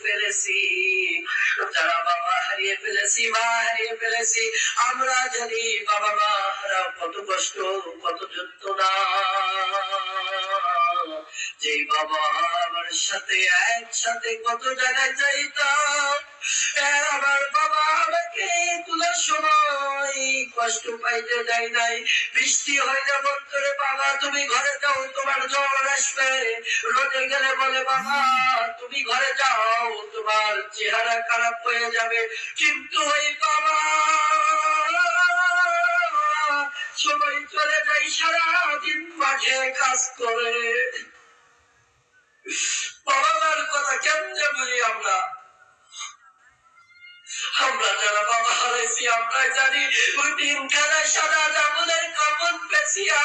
ফেলেছি, যারা বাবা হারিয়ে ফেলেছি, মা হারিয়ে ফেলেছি, আমরা জানি বাবা মা হারা কত কষ্ট, কত যন্ত্রণা। যে বাবা আমার সাথে একসাথে কত জায়গায় যাইতাম, আমার বাবা আমাকে তোলার সময় কষ্ট পাইতে দেয় নাই। বৃষ্টি হইলে বলতে বাবা তুমি ঘরে যাও, তোমার জ্বর আসবে। রোদে গেলে বলে বাবা তুমি ঘরে যাও, তোমার চেহারা খারাপ হয়ে যাবে। কিন্তু ওই বাবা সবাই চলে যায়, সারাদিন মাঠে কাজ করে। বাবার কথা কেমনে বলি আমরা? আমরা যারা বাবা হারাইছি আমরাই জানি। ওই দিন খেলায় সাদা জামুনের কাপড় পেঁচিয়া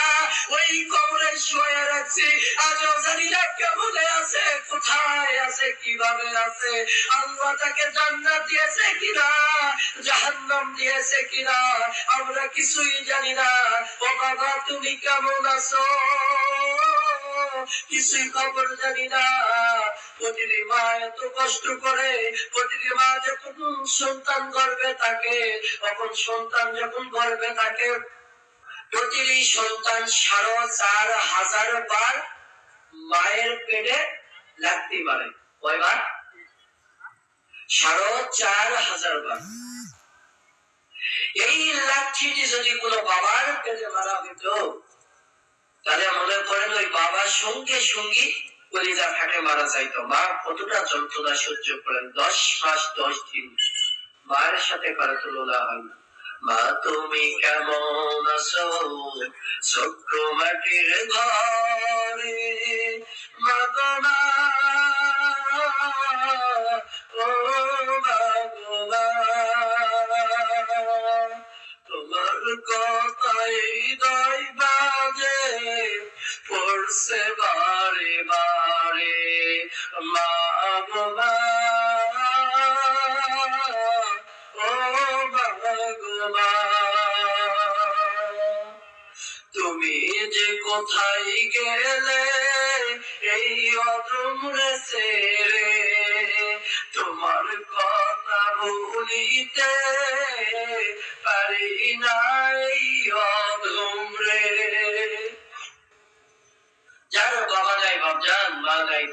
ওই কবরে শুয়ে রাখছি, আজও জানি না কেমনে আছে, কোথায় আছে, কিভাবে আছে। আল্লাহ তাকে জান্নাত দিয়েছে কিনা, জাহান্নাম দিয়েছে কিনা, আমরা কিছুই জানি না। ও বাবা তুমি কেমন আছো কিছুই খবর জানি না। প্রতিটি মা এত কষ্ট করে, প্রতিটি মা যখন সন্তান গর্ভে থাকে, তখন সন্তান যখন গর্ভে থাকে, প্রতিটি সন্তান ৪,৫০০ বার মায়ের পেটে লাগতে পারে। কয়বার? ৪,৫০০ বার। এই লাঠিটি যদি কোনো বাবার পেটে মারা হইত, তাহলে মনে করেন ওই বাবার সঙ্গে সঙ্গী কলিজা ফাটে মারা যাইত। মা কতটা যন্ত্রণা সহ্য করেন, ১০ মাস ১০ দিন মায়ের সাথে কারো তুলনা হয় না। মা তুমি কেমন আছো ছোট্ট মাটির ঘরে, মা গো মা, ও মা গো মা, তোমার কথাই হৃদয় বাজে পড়ছে বারে বারে, মা গো মা, ও মা গো মা। তুমি যে কোথায় গেলে এই অদমরে ছেড়ে, তোমার কথা ভুলিতে পারি নাই অদমরে। যার বাবা নাই, বাপজান মা নাই,